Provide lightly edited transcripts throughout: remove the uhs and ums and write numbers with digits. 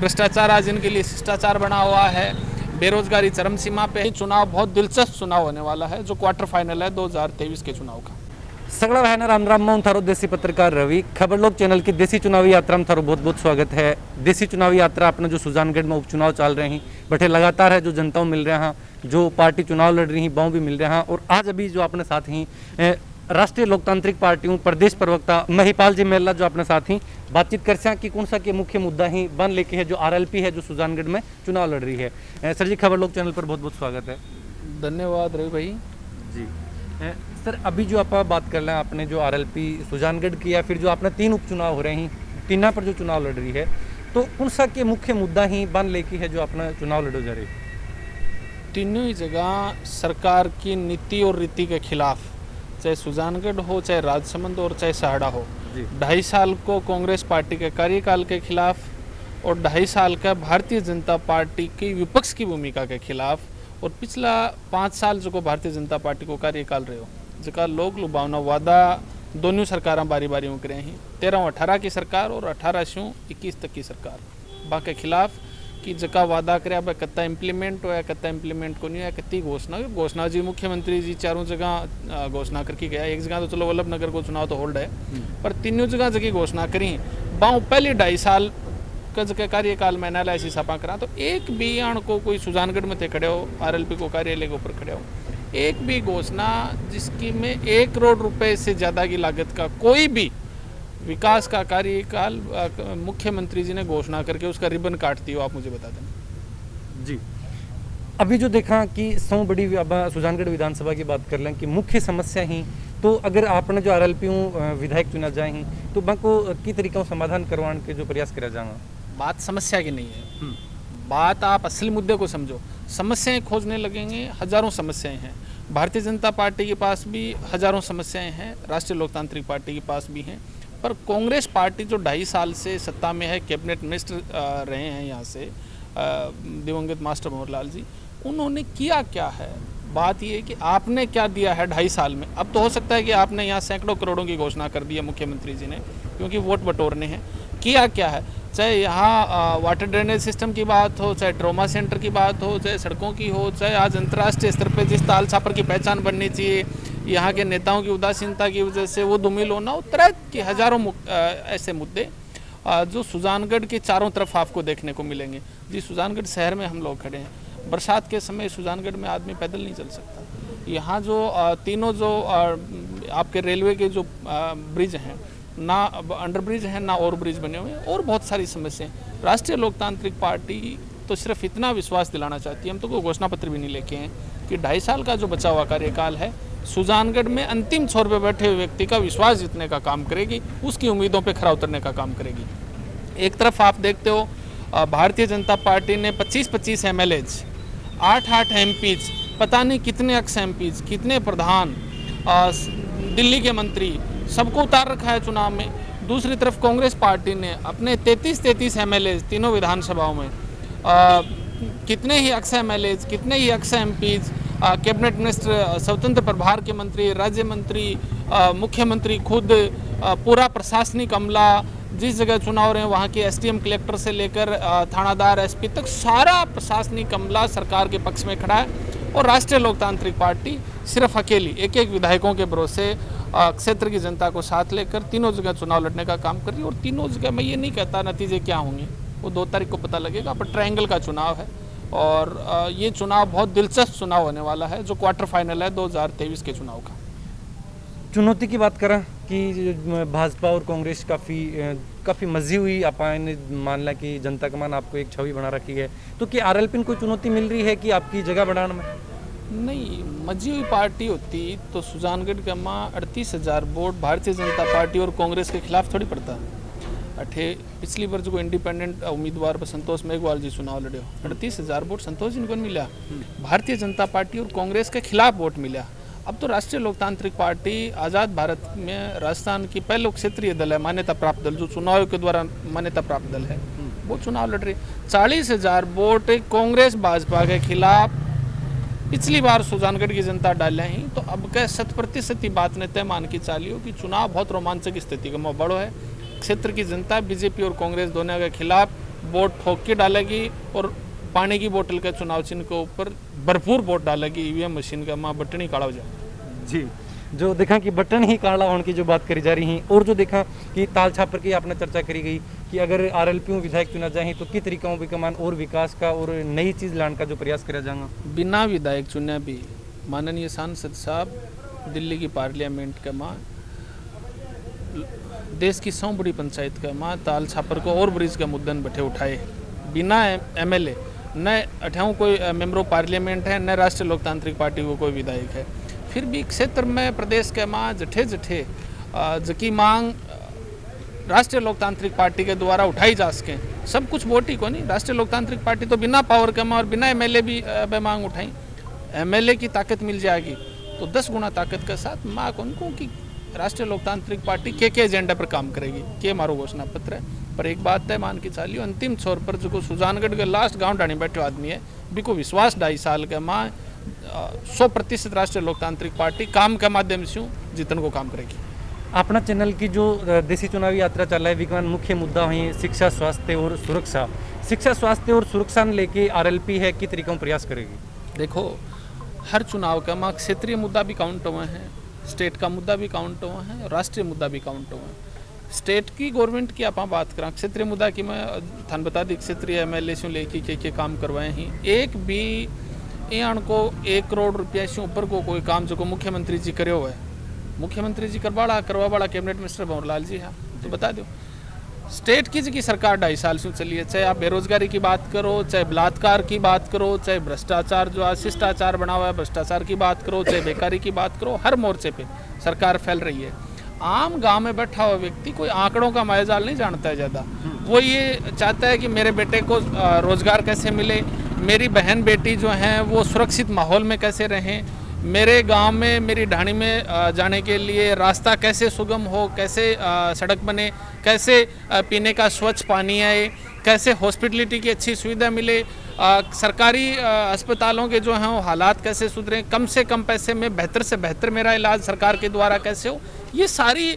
भ्रष्टाचार आज इनके लिए शिष्टाचार बना हुआ है, बेरोजगारी चरम सीमा पे है। चुनाव बहुत दिलचस्प चुनाव होने वाला है जो क्वार्टर फाइनल है 2023 के चुनाव का। सगळा वाहना राम मैं थारो देसी पत्रकार रवि। खबरलोक चैनल की देसी चुनावी यात्रा में थारो बहुत बहुत स्वागत है। देसी चुनावी यात्रा अपने जो सुजानगढ़ में उपचुनाव चल रहे हैं बटे लगातार है जो जनता मिल रहे हैं, जो पार्टी चुनाव लड़ रही हैं बाव भी मिल रहे हैं। और आज अभी जो अपने साथ ही राष्ट्रीय लोकतांत्रिक पार्टियों प्रदेश प्रवक्ता महिपाल जी मेला जो अपने साथ ही बातचीत कर सकें कि कौन सा के मुख्य मुद्दा ही बन लेके है जो आरएलपी है जो सुजानगढ़ में चुनाव लड़ रही है। सर जी खबरलोक चैनल पर बहुत बहुत स्वागत है। धन्यवाद रवि भाई जी। सर अभी जो आप बात कर रहे हैं आपने जो आरएलपी सुजानगढ़ की या फिर जो आपने 3 उपचुनाव हो रहे हैं, तीना पर जो चुनाव लड़ रही है, तो कौन सा के मुख्य मुद्दा ही बन लेके है जो अपना चुनाव लड़ो जा रही है? तीनों ही जगह सरकार की नीति और रीति के खिलाफ, चाहे सुजानगढ़ हो, चाहे राजसमंद और चाहे सहाड़ा हो। 2.5 साल को कांग्रेस पार्टी के कार्यकाल के खिलाफ और 2.5 साल का भारतीय जनता पार्टी की विपक्ष की भूमिका के खिलाफ, और पिछला 5 साल जो को भारतीय जनता पार्टी को कार्यकाल रहे हो जका लोग लुभावना वादा दोनों सरकार बारी बारी में करे हैं। 13-18 की सरकार और 18-21 तक की सरकार बाके खिलाफ कि जका वादा करे कत्ता इम्प्लीमेंट होया कत्ता इम्प्लीमेंट को नहीं होया, कत्ती घोषणा जी मुख्यमंत्री जी चारों जगह घोषणा करके गया। एक जगह तो चलो वल्लभ नगर को चुनाव तो होल्ड है, पर तीनों जगह घोषणा करी बाऊ पहले 2.5 साल का जगह कार्यकाल में एनालिसिस ऐसी सपा करा तो एक भी आण को कोई सुजानगढ़ में थे खड़े हो, आरएलपी को कार्यालय के ऊपर खड़े हो, एक भी घोषणा जिसकी में 1 करोड़ रुपए से ज़्यादा की लागत का कोई भी विकास का कार्यकाल मुख्यमंत्री जी ने घोषणा करके उसका रिबन काटती हो, आप मुझे बता दें। जी अभी जो देखा कि 100 बड़ी सुजानगढ़ विधानसभा की बात कर लें कि मुख्य समस्या ही तो अगर आपने जो आरएलपी विधायक चुना जाए तो बाको की तरीका समाधान करवाने के जो प्रयास करा जाएगा। बात समस्या की नहीं है, बात आप असली मुद्दे को समझो। समस्याएं खोजने लगेंगे, हजारों समस्याएं हैं। भारतीय जनता पार्टी के पास भी हजारों समस्याएं हैं, राष्ट्रीय लोकतांत्रिक पार्टी के पास भी हैं, पर कांग्रेस पार्टी जो 2.5 साल से सत्ता में है, कैबिनेट मिनिस्टर रहे हैं यहाँ से दिवंगत मास्टर मनोहर लाल जी, उन्होंने किया क्या है? बात ये है कि आपने क्या दिया है 2.5 साल में। अब तो हो सकता है कि आपने यहाँ सैकड़ों करोड़ों की घोषणा कर दी है मुख्यमंत्री जी ने, क्योंकि वोट बटोरने हैं। किया क्या है? चाहे यहाँ वाटर ड्रेनेज सिस्टम की बात हो, चाहे ट्रॉमा सेंटर की बात हो, चाहे सड़कों की हो, चाहे आज अंतर्राष्ट्रीय स्तर पर जिस ताल छापर की पहचान बननी चाहिए, यहाँ के नेताओं की उदासीनता की वजह से वो धूमिल होना, तरह के हजारों ऐसे मुद्दे जो सुजानगढ़ के चारों तरफ आपको देखने को मिलेंगे। जी सुजानगढ़ शहर में हम लोग खड़े हैं, बरसात के समय सुजानगढ़ में आदमी पैदल नहीं चल सकता। यहाँ जो तीनों जो आपके रेलवे के जो ब्रिज हैं, ना अंडर ब्रिज हैं ना ओवर ब्रिज बने हुए हैं, और बहुत सारी समस्याएं। राष्ट्रीय लोकतांत्रिक पार्टी तो सिर्फ इतना विश्वास दिलाना चाहती है, हम तो कोई घोषणा पत्र भी नहीं लेके हैं, कि 2.5 साल का जो बचा हुआ कार्यकाल है सुजानगढ़ में अंतिम छोर पर बैठे हुए व्यक्ति का विश्वास जीतने का काम करेगी, उसकी उम्मीदों पर खरा उतरने का काम करेगी। एक तरफ आप देखते हो भारतीय जनता पार्टी ने 25-25 MLAs, 8-8 MPs, पता नहीं कितने एक्स MPs, कितने प्रधान, दिल्ली के मंत्री, सबको उतार रखा है चुनाव में। दूसरी तरफ कांग्रेस पार्टी ने अपने 33 MLAs तीनों विधानसभाओं में, कितने ही एक्स MLAs, कितने ही एक्स MPs, कैबिनेट मिनिस्टर, स्वतंत्र प्रभार के मंत्री, राज्य मंत्री, मुख्यमंत्री खुद, पूरा प्रशासनिक अमला, जिस जगह चुनाव रहे हैं वहाँ के SDM कलेक्टर से लेकर थानादार SP तक सारा प्रशासनिक अमला सरकार के पक्ष में खड़ा है। और राष्ट्रीय लोकतांत्रिक पार्टी सिर्फ अकेली एक विधायकों के भरोसे क्षेत्र की जनता को साथ लेकर तीनों जगह चुनाव लड़ने का काम कर रही है। और तीनों जगह मैं ये नहीं कहता नतीजे क्या होंगे, वो 2 तारीख को पता लगेगा, पर ट्रायंगल का चुनाव है और ये चुनाव बहुत दिलचस्प चुनाव होने वाला है जो क्वार्टर फाइनल है 2023 के चुनाव का। चुनौती की बात करें कि भाजपा और कांग्रेस काफ़ी मजी हुई, आपने मान लिया कि जनता का मान आपको एक छवि बना रखी है, तो कि आरएलपी को चुनौती मिल रही है कि आपकी जगह बढ़ाने में? नहीं, मजी हुई पार्टी होती तो सुजानगढ़ का माँ 38,000 वोट भारतीय जनता पार्टी और कांग्रेस के खिलाफ थोड़ी पड़ता। पिछली बार जो इंडिपेंडेंट उम्मीदवार पर संतोष मेघवाल जी चुनाव लड़े हो, 38,000 वोट संतोष जी को मिला, भारतीय जनता पार्टी और कांग्रेस के खिलाफ वोट मिला। अब तो राष्ट्रीय लोकतांत्रिक पार्टी आज़ाद भारत में राजस्थान की पहले क्षेत्रीय दल है, मान्यता प्राप्त दल, जो चुनाव के द्वारा मान्यता प्राप्त दल है, वो चुनाव लड़ रही। 40,000 वोट कांग्रेस भाजपा के खिलाफ पिछली बार सुजानगढ़ की जनता डाले ही, तो अब क्या 100% बात ने तय मान की चालियो कि चुनाव बहुत रोमांचक स्थिति का बड़ो है। क्षेत्र की जनता बीजेपी और कांग्रेस दोनों के खिलाफ वोट ठोक के डालेगी और पानी की बोतल के चुनाव चिन्ह के ऊपर भरपूर वोट डालेगी ईवीएम मशीन का माँ बटनी काढ़ा हो जाए। जी, जो देखा कि बटन ही काला होने की जो बात करी जा रही है, और जो देखा कि ताल छापर की आपने चर्चा करी गई कि अगर आरएलपी विधायक चुना जाए तो किस तरीकों भी कमान और विकास का और नई चीज़ लाने का जो प्रयास करा जाएगा। बिना विधायक चुने भी माननीय सांसद साहब दिल्ली की पार्लियामेंट के माँ देश की 100 बड़ी पंचायत का माँ ताल छापर को और ब्रिज का मुद्दन बैठे उठाए बिना एमएलए न अठाऊँ कोई मेंबर ऑफ पार्लियामेंट है न राष्ट्रीय लोकतांत्रिक पार्टी को कोई विधायक है, फिर भी क्षेत्र में प्रदेश के माँ जठे जठे जकी मांग राष्ट्रीय लोकतांत्रिक पार्टी के द्वारा उठाई जा सके। सब कुछ वोट ही को नहीं, राष्ट्रीय लोकतांत्रिक पार्टी तो बिना पावर के माँ और बिना एमएलए भी मांग उठाई। एमएलए की ताकत मिल जाएगी तो 10 गुना ताकत के साथ माँ को उनको कि राष्ट्रीय लोकतांत्रिक पार्टी के एजेंडा पर काम करेगी के मारो घोषणा पत्र है। पर एक बात है मान के चालियो अंतिम छोर पर जो सुजानगढ़ के लास्ट गांव डाणी बैठे आदमी है बिको विश्वास 2.5 साल के माँ 100% राष्ट्रीय लोकतांत्रिक पार्टी काम के माध्यम से जीतन को काम करेगी। अपना चैनल की जो देसी चुनावी यात्रा चल रहा है विज्ञान मुख्य मुद्दा हुई शिक्षा स्वास्थ्य और सुरक्षा। शिक्षा स्वास्थ्य और सुरक्षा ने लेके आरएलपी है कि तरीकों प्रयास करेगी। देखो हर चुनाव का माँ क्षेत्रीय मुद्दा भी काउंट हुए हैं, स्टेट का मुद्दा भी काउंट हुआ है और राष्ट्रीय मुद्दा भी काउंट हुआ है। स्टेट की गवर्नमेंट की आप बात करें, क्षेत्रीय मुद्दा की मैं थान बता दी क्षेत्रीय एमएलए से लेके के काम करवाए ही एक भी यहाँ को 1 करोड़ रुपया से ऊपर को कोई काम जो को मुख्यमंत्री जी करे हुआ है, मुख्यमंत्री जी करवा बड़ा कैबिनेट मिनिस्टर भंवरलाल जी। हाँ तो बता दो स्टेट की सरकार 2.5 साल से चली है, चाहे आप बेरोजगारी की बात करो, चाहे बलात्कार की बात करो, चाहे भ्रष्टाचार जो आज शिष्टाचार बना हुआ है भ्रष्टाचार की बात करो, चाहे बेकारी की बात करो, हर मोर्चे पे सरकार फैल रही है। आम गांव में बैठा हुआ व्यक्ति कोई आंकड़ों का मायाजाल नहीं जानता है ज़्यादा, वो ये चाहता है कि मेरे बेटे को रोजगार कैसे मिले, मेरी बहन बेटी जो हैं वो सुरक्षित माहौल में कैसे रहें, मेरे गांव में मेरी ढाणी में जाने के लिए रास्ता कैसे सुगम हो, कैसे सड़क बने, कैसे पीने का स्वच्छ पानी आए, कैसे हॉस्पिटलिटी की अच्छी सुविधा मिले, सरकारी अस्पतालों के जो हैं वो हालात कैसे सुधरें, कम से कम पैसे में बेहतर से बेहतर मेरा इलाज सरकार के द्वारा कैसे हो। ये सारी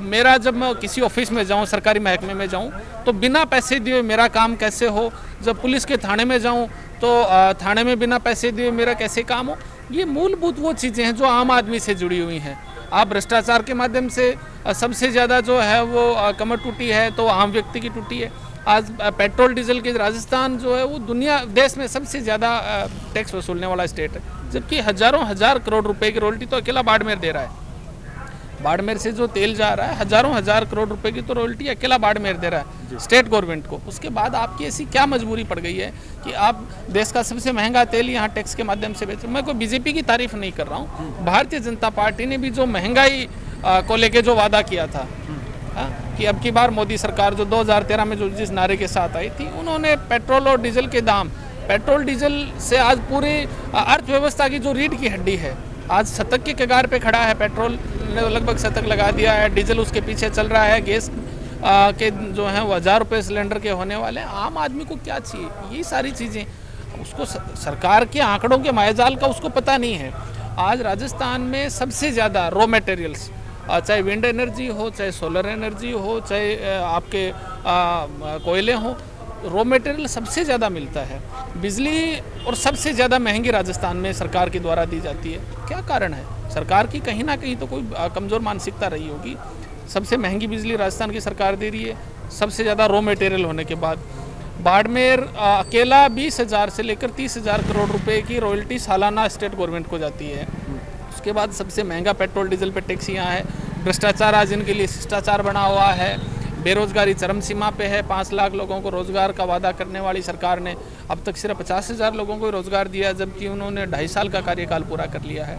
मेरा जब मैं किसी ऑफिस में जाऊं, सरकारी महकमे में जाऊं तो बिना पैसे दिए मेरा काम कैसे हो, जब पुलिस के थाने में जाऊं तो थाने में बिना पैसे दिए मेरा कैसे काम हो। ये मूलभूत वो चीज़ें हैं जो आम आदमी से जुड़ी हुई हैं। आप भ्रष्टाचार के माध्यम से सबसे ज़्यादा जो है वो कमर टूटी है तो आम व्यक्ति की टूटी है। आज पेट्रोल डीजल के राजस्थान जो है वो दुनिया देश में सबसे ज़्यादा टैक्स वसूलने वाला स्टेट है, जबकि हज़ारों हजार करोड़ रुपए की रॉयल्टी तो अकेला बाड़मेर दे रहा है। बाड़मेर से जो तेल जा रहा है हज़ारों हजार करोड़ रुपए की तो रॉयल्टी अकेला बाड़मेर दे रहा है स्टेट गवर्नमेंट को। उसके बाद आपकी ऐसी क्या मजबूरी पड़ गई है कि आप देश का सबसे महंगा तेल यहाँ टैक्स के माध्यम से बेच रहे। मैं कोई बीजेपी की तारीफ नहीं कर रहा हूँ, भारतीय जनता पार्टी ने भी जो महंगाई को लेके जो वादा किया था कि अब की बार मोदी सरकार जो 2013 में जो जिस नारे के साथ आई थी, उन्होंने पेट्रोल और डीजल के दाम, पेट्रोल डीजल से आज पूरी अर्थव्यवस्था की जो रीढ़ की हड्डी है आज शतक के कगार पे खड़ा है। पेट्रोल ने लगभग शतक लगा दिया है, डीजल उसके पीछे चल रहा है, गैस के जो हैं वो 1000 रुपये सिलेंडर के होने वाले हैं। आम आदमी को क्या चाहिए, यही सारी चीज़ें उसको सरकार के आंकड़ों के मायाजाल का उसको पता नहीं है। आज राजस्थान में सबसे ज़्यादा रॉ मटेरियल्स, चाहे विंड एनर्जी हो, चाहे सोलर एनर्जी हो, चाहे आपके कोयले हो, रॉ मटेरियल सबसे ज़्यादा मिलता है। बिजली और सबसे ज़्यादा महंगी राजस्थान में सरकार के द्वारा दी जाती है। क्या कारण है? सरकार की कहीं ना कहीं तो कोई कमज़ोर मानसिकता रही होगी। सबसे महंगी बिजली राजस्थान की सरकार दे रही है, सबसे ज़्यादा रॉ मटेरियल होने के बाद। बाड़मेर अकेला 20,000 से लेकर 30,000 करोड़ रुपए की रॉयल्टी सालाना स्टेट गवर्नमेंट को जाती है। उसके बाद सबसे महंगा पेट्रोल डीजल पे टैक्स यहाँ है। भ्रष्टाचार आज इनके लिए शिष्टाचार बना हुआ है। बेरोजगारी चरम सीमा पे है। 5 लाख लोगों को रोजगार का वादा करने वाली सरकार ने अब तक सिर्फ 50,000 लोगों को रोजगार दिया, जबकि उन्होंने 2.5 साल का कार्यकाल पूरा कर लिया है।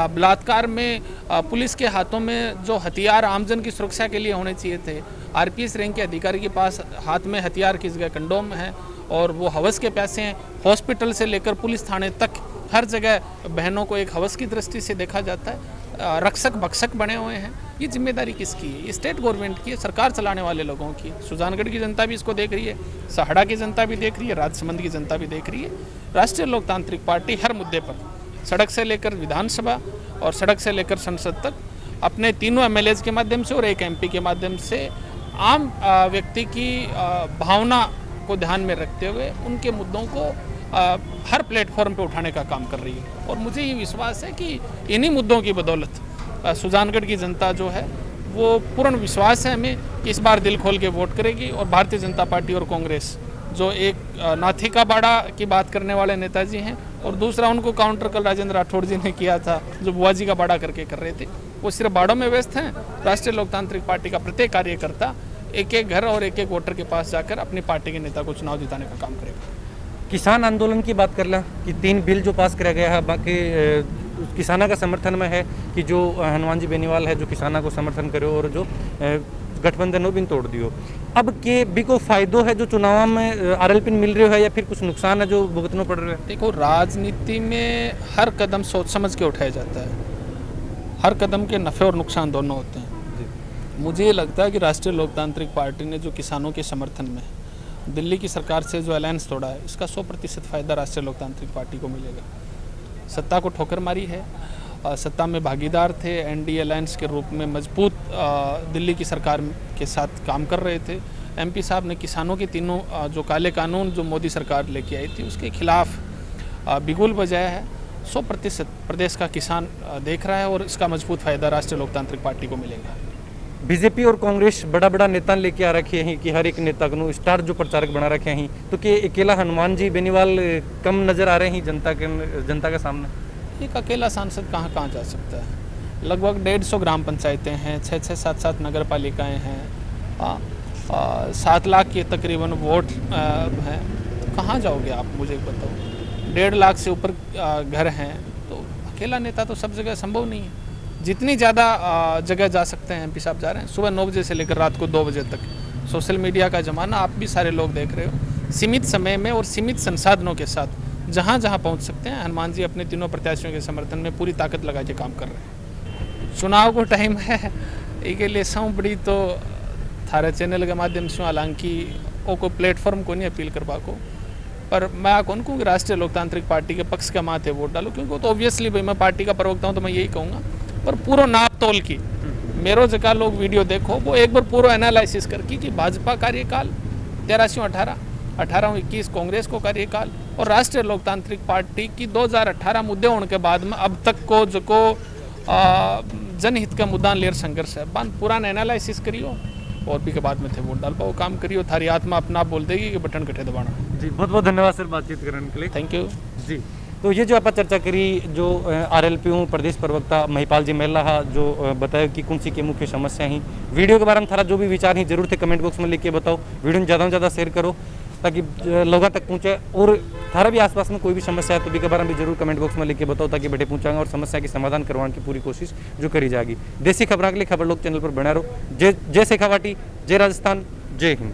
बलात्कार में पुलिस के हाथों में जो हथियार आमजन की सुरक्षा के लिए होने चाहिए थे, आरपीएस रैंक के अधिकारी के पास हाथ में हथियार की जगह कंडोम है और वो हवस के पैसे हैं। हॉस्पिटल से लेकर पुलिस थाने तक हर जगह बहनों को एक हवस की दृष्टि से देखा जाता है। रक्षक भक्षक बने हुए हैं। ये जिम्मेदारी किसकी है? ये स्टेट गवर्नमेंट की है, सरकार चलाने वाले लोगों की। सुजानगढ़ की जनता भी इसको देख रही है, सहाड़ा की जनता भी देख रही है, राजसमंद की जनता भी देख रही है। राष्ट्रीय लोकतांत्रिक पार्टी हर मुद्दे पर, सड़क से लेकर विधानसभा और सड़क से लेकर संसद तक, अपने तीनों एमएलएज के माध्यम से और एक एमपी के माध्यम से आम व्यक्ति की भावना को ध्यान में रखते हुए उनके मुद्दों को हर प्लेटफॉर्म पे उठाने का काम कर रही है। और मुझे ये विश्वास है कि इन्हीं मुद्दों की बदौलत सुजानगढ़ की जनता जो है वो पूर्ण विश्वास है हमें कि इस बार दिल खोल के वोट करेगी। और भारतीय जनता पार्टी और कांग्रेस जो एक नाथी का बाड़ा की बात करने वाले नेताजी हैं, और दूसरा उनको काउंटर कल राजेंद्र राठौड़ जी ने किया था जो बुआजी का बाड़ा करके कर रहे थे, वो सिर्फ बाड़ों में व्यस्त हैं। राष्ट्रीय लोकतांत्रिक पार्टी का प्रत्येक कार्यकर्ता एक एक घर और एक एक वोटर के पास जाकर अपनी पार्टी के नेता को चुनाव जिताने का काम करेगा। किसान आंदोलन की बात कर लें कि 3 बिल जो पास किया गया है, बाकी किसाना का समर्थन में है कि जो हनुमान जी बेनीवाल है जो किसाना को समर्थन करे और जो गठबंधन बिन तोड़ दियो। अब के भी को फायदो है जो चुनाव में आरएलपी मिल रही है या फिर कुछ नुकसान है जो भुगतना पड़ रहा है? देखो, राजनीति में हर कदम सोच समझ के उठाया जाता है, हर कदम के नफ़े और नुकसान दोनों होते हैं। मुझे ये लगता है कि राष्ट्रीय लोकतांत्रिक पार्टी ने जो किसानों के समर्थन में दिल्ली की सरकार से जो अलायंस तोड़ा है, इसका 100% फ़ायदा राष्ट्रीय लोकतांत्रिक पार्टी को मिलेगा। सत्ता को ठोकर मारी है, सत्ता में भागीदार थे, एनडीए अलायंस के रूप में मजबूत दिल्ली की सरकार के साथ काम कर रहे थे। एमपी साहब ने किसानों के तीनों जो काले कानून जो मोदी सरकार लेके आई थी उसके खिलाफ बिगुल बजाया है। 100% प्रदेश का किसान देख रहा है और इसका मजबूत फ़ायदा राष्ट्रीय लोकतांत्रिक पार्टी को मिलेगा। बीजेपी और कांग्रेस बड़ा बड़ा नेता लेके आ रखे हैं कि हर एक नेता को स्टार जो प्रचारक बना रखे हैं, तो कि अकेला हनुमान जी बेनीवाल कम नज़र आ रहे हैं जनता के सामने? एक अकेला सांसद कहाँ जा सकता है? लगभग 150 ग्राम पंचायतें हैं, 6-6, 7-7 नगर पालिकाएँ हैं, 7 लाख के तकरीबन वोट हैं। तो कहाँ जाओगे आप, मुझे बताओ? 1.5 लाख से ऊपर घर हैं, तो अकेला नेता तो सब जगह संभव नहीं है। जितनी ज़्यादा जगह जा सकते हैं एमपी साहब जा रहे हैं, सुबह 9 बजे से लेकर रात को 2 बजे तक। सोशल मीडिया का ज़माना, आप भी सारे लोग देख रहे हो। सीमित समय में और सीमित संसाधनों के साथ जहाँ जहाँ पहुँच सकते हैं, हनुमान जी अपने तीनों प्रत्याशियों के समर्थन में पूरी ताकत लगा के काम कर रहे हैं। चुनाव को टाइम है, ये लिए सौ बड़ी तो थारे चैनल के माध्यम से हालांकि वो कोई प्लेटफॉर्म को नहीं अपील करवा को, पर मैं कौन कहूँ कि राष्ट्रीय लोकतांत्रिक पार्टी के पक्ष के माथे वोट डालो, क्योंकि तो ऑब्वियसली भाई मैं पार्टी का प्रवक्ता हूँ तो मैं यही कहूँगा। पर पूरा नाप तोल की मेरो जगह लोग वीडियो देखो, वो एक बार पूरा एनालिसिस करके कि भाजपा कार्यकाल 13-18, 18-21 कांग्रेस को कार्यकाल और राष्ट्रीय लोकतांत्रिक पार्टी की 2018 मुद्दे होने के बाद में अब तक को जो को जनहित का मुद्दा लेर संघर्ष है, बान पुराना एनालिसिस करियो और भी के बाद में थे वोट डाल पाओ, काम करियो, थारी आत्मा अपना आप बोल देगी कि बटन कटे दबाना। जी, बहुत बहुत धन्यवाद सर बातचीत करने के लिए। थैंक यू जी। तो ये जो आप चर्चा करी जो आरएलपी प्रदेश प्रवक्ता महिपाल जी मेला जो बताया कि कौन सी के मुख्य समस्या हैं। वीडियो के बारे में थारा जो भी विचार हैं जरूर थे कमेंट बॉक्स में लिख के बताओ। वीडियो में ज़्यादा से ज़्यादा शेयर करो ताकि लोगों तक पहुँचे, और थारा भी आसपास में कोई भी समस्या है तो भी के बारे में भी जरूर कमेंट बॉक्स में लिख के बताओ ताकि बैठे पहुँचाएंगे और समस्या की समाधान करवाने की पूरी कोशिश जो करी जाएगी। देसी खबरों के लिए खबर लोग चैनल पर बना रहो। जय शेखावाटी, जय राजस्थान, जय हिंद।